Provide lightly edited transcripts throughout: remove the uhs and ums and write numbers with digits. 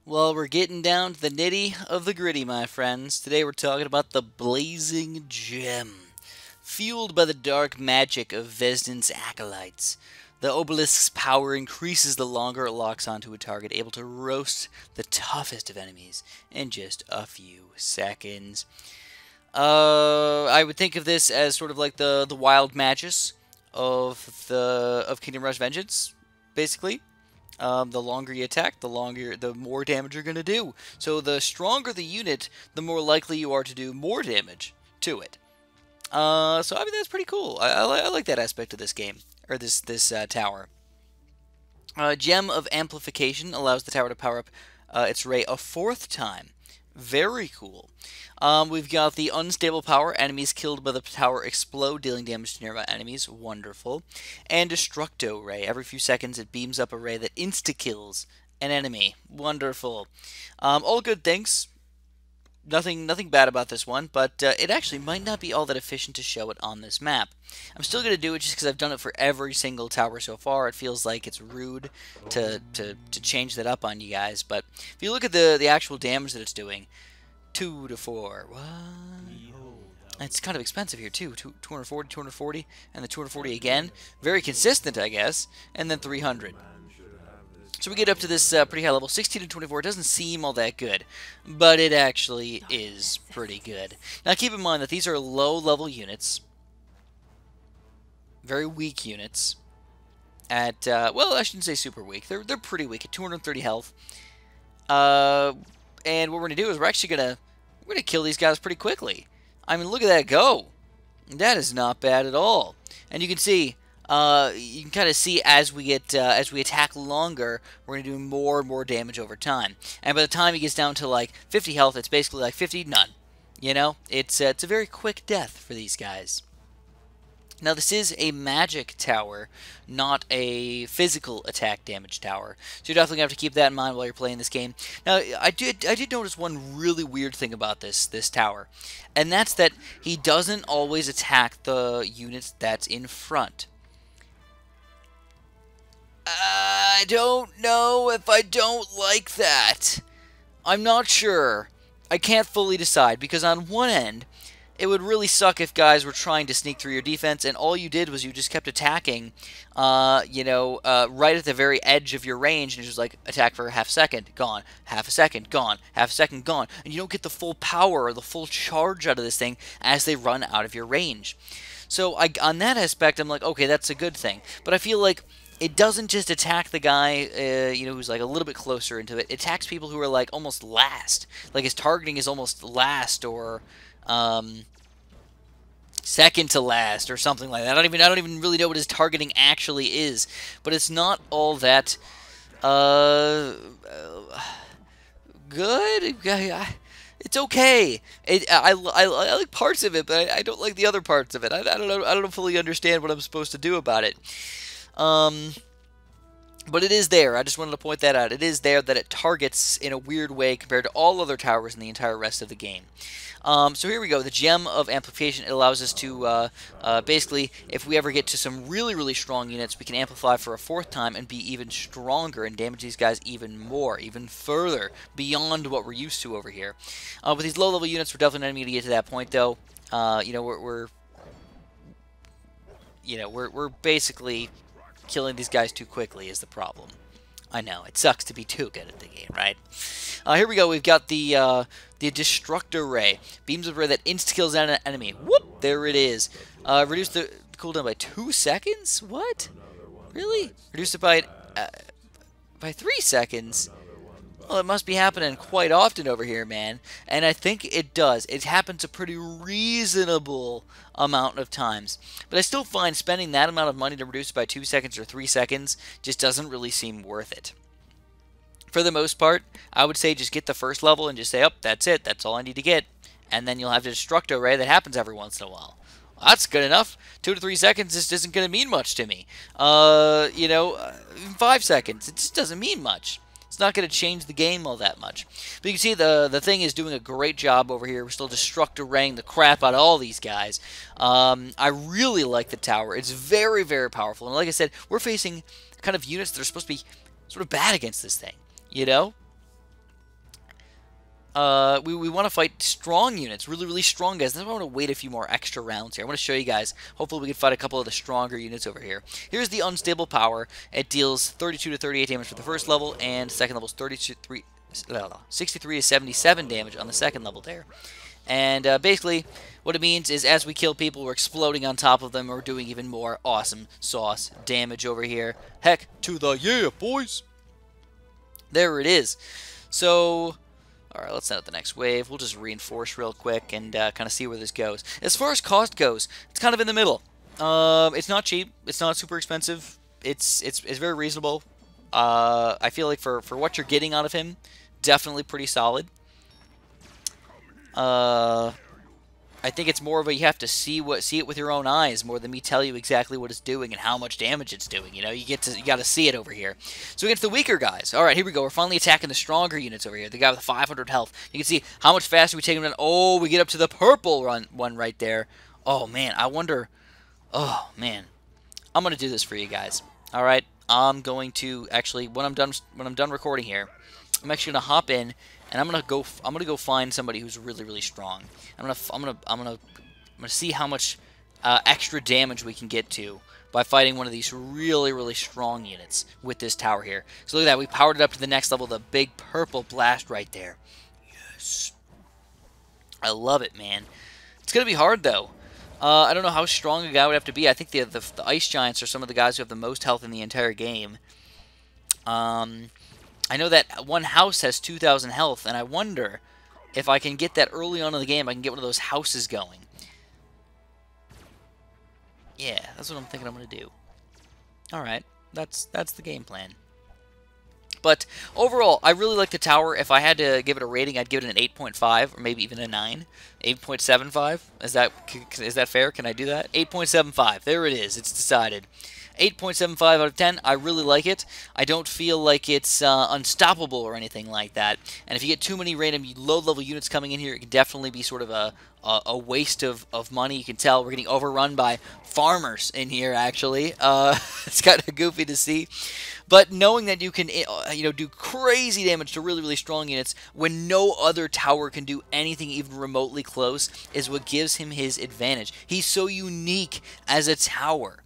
Well, we're getting down to the nitty of the gritty, my friends. Today we're talking about the Blazing Gem. Fueled by the dark magic of Vesden's acolytes, the obelisk's power increases the longer it locks onto a target, able to roast the toughest of enemies in just a few seconds. I would think of this as sort of like the wild magus of Kingdom Rush Vengeance, basically. The longer you attack, the more damage you're gonna do. So the stronger the unit, the more likely you are to do more damage to it. So I mean that's pretty cool. I like that aspect of this game or this tower. Gem of Amplification allows the tower to power up its ray a fourth time. Very cool. We've got the Unstable Power. Enemies killed by the tower explode, dealing damage to nearby enemies. Wonderful. And Destructo Ray. Every few seconds, it beams up a ray that insta-kills an enemy. Wonderful. All good things. Nothing bad about this one, but it actually might not be all that efficient to show it on this map. I'm still going to do it just because I've done it for every single tower so far. It feels like it's rude to change that up on you guys, but if you look at the actual damage that it's doing, 2 to 4, what? It's kind of expensive here too, 240, 240, and the 240 again. Very consistent, I guess, and then 300. So we get up to this pretty high level, 16 to 24. It doesn't seem all that good, but it actually is pretty good. Now keep in mind that these are low-level units, very weak units. At well, I shouldn't say super weak. They're pretty weak at 230 health. And what we're gonna do is we're gonna kill these guys pretty quickly. I mean, look at that go. That is not bad at all. And you can see. You can kind of see as we attack longer, we're going to do more and more damage over time. And by the time he gets down to like 50 health, it's basically like 50, none. You know, it's a very quick death for these guys. Now this is a magic tower, not a physical attack damage tower. So you're definitely going to have to keep that in mind while you're playing this game. Now I did notice one really weird thing about this tower, and that's that he doesn't always attack the units that's in front. I don't know if I don't like that. I'm not sure. I can't fully decide, because on one end, it would really suck if guys were trying to sneak through your defense, and all you did was you just kept attacking, right at the very edge of your range, and it was like, attack for half a second, gone, half a second, gone, half a second, gone, and you don't get the full power or the full charge out of this thing as they run out of your range. So on that aspect, I'm like, okay, that's a good thing. But I feel like it doesn't just attack the guy, who's like a little bit closer into it. It attacks people who are like almost last. Like his targeting is almost last or second to last or something like that. I don't even really know what his targeting actually is, but it's not all that good. It's okay. I like parts of it, but I don't like the other parts of it. I don't know. I don't fully understand what I'm supposed to do about it. But it is there. I just wanted to point that out. It is there that it targets in a weird way compared to all other towers in the entire rest of the game. So here we go. The Gem of Amplification. It allows us to, basically, if we ever get to some really, really strong units, we can amplify for a fourth time and be even stronger and damage these guys even more, even further, beyond what we're used to over here. With these low-level units, we're definitely not going to get to that point, though. We're basically killing these guys too quickly is the problem. I know, it sucks to be too good at the game, right? Here we go. We've got the Destructor Ray. Beams of ray that insta-kills an enemy. Whoop! There it is. Reduce the cooldown by 2 seconds? What? Really? Reduce it by 3 seconds? Well, it must be happening quite often over here, man. And I think it does. It happens a pretty reasonable amount of times. But I still find spending that amount of money to reduce it by 2 seconds or 3 seconds just doesn't really seem worth it. For the most part, I would say just get the first level and just say, oh, that's it. That's all I need to get. And then you'll have the Destructo Ray that happens every once in a while. Well, that's good enough. 2 to 3 seconds just isn't going to mean much to me. 5 seconds, it just doesn't mean much. It's not going to change the game all that much. But you can see the thing is doing a great job over here. We're still Destructo-raying the crap out of all these guys. I really like the tower. It's very, very powerful. And like I said, we're facing kind of units that are supposed to be sort of bad against this thing, you know? we want to fight strong units, really strong guys. That's why I want to wait a few more extra rounds here. I want to show you guys. Hopefully we can fight a couple of the stronger units over here. Here's the unstable power. It deals 32 to 38 damage for the first level, and second level is 63 to 77 damage on the second level there. And basically, what it means is as we kill people, we're exploding on top of them. We're doing even more awesome sauce damage over here. Heck to the yeah, boys! There it is. So, alright, let's send out the next wave. We'll just reinforce real quick and kind of see where this goes. As far as cost goes, it's kind of in the middle. It's not cheap. It's not super expensive. It's very reasonable. I feel like for what you're getting out of him, definitely pretty solid. I think it's more of a you have to see it with your own eyes more than me tell you exactly what it's doing and how much damage it's doing. You know, you got to see it over here. So against the weaker guys, all right, here we go. We're finally attacking the stronger units over here. The guy with 500 health. You can see how much faster we take him down. Oh, we get up to the purple one right there. Oh man, I wonder. Oh man, I'm gonna do this for you guys. All right, I'm going to actually when I'm done recording here, I'm actually gonna hop in. And I'm gonna go find somebody who's really strong. I'm gonna see how much extra damage we can get to by fighting one of these really strong units with this tower here. So look at that, we powered it up to the next level. The big purple blast right there. Yes, I love it, man. It's gonna be hard though. I don't know how strong a guy would have to be. I think the ice giants are some of the guys who have the most health in the entire game. I know that one house has 2,000 health, and I wonder if I can get that early on in the game. I can get one of those houses going. Yeah, that's what I'm thinking I'm going to do. Alright, that's the game plan. But overall, I really like the tower. If I had to give it a rating, I'd give it an 8.5 or maybe even a 9. 8.75? Is that fair? Can I do that? 8.75. There it is. It's decided. 8.75 out of 10. I really like it. I don't feel like it's unstoppable or anything like that. And if you get too many random low-level units coming in here, it can definitely be sort of a waste of money. You can tell we're getting overrun by farmers in here, actually. It's kind of goofy to see. But knowing that you can do crazy damage to really strong units when no other tower can do anything even remotely close is what gives him his advantage. He's so unique as a tower.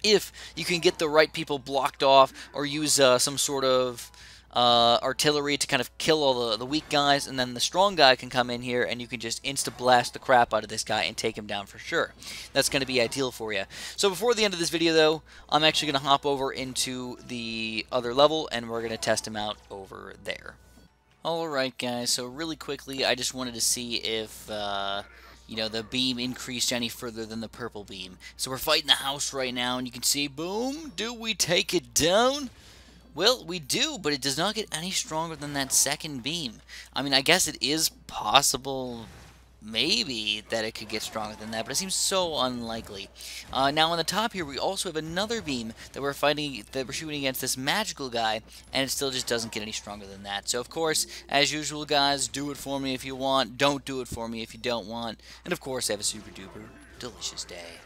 If you can get the right people blocked off or use some sort of artillery to kind of kill all the weak guys, and then the strong guy can come in here and you can just insta-blast the crap out of this guy and take him down for sure. That's going to be ideal for you. So before the end of this video, though, I'm actually going to hop over into the other level and we're going to test him out over there. Alright, guys, so really quickly, I just wanted to see if the beam increased any further than the purple beam. So we're fighting the house right now, and you can see, boom, do we take it down? Well, we do, but it does not get any stronger than that second beam. I mean, I guess it is possible, maybe, that it could get stronger than that, but it seems so unlikely. Now on the top here, we also have another beam that we're shooting against this magical guy, and it still just doesn't get any stronger than that. So of course, as usual, guys, do it for me if you want, don't do it for me if you don't want, and of course, have a super duper delicious day.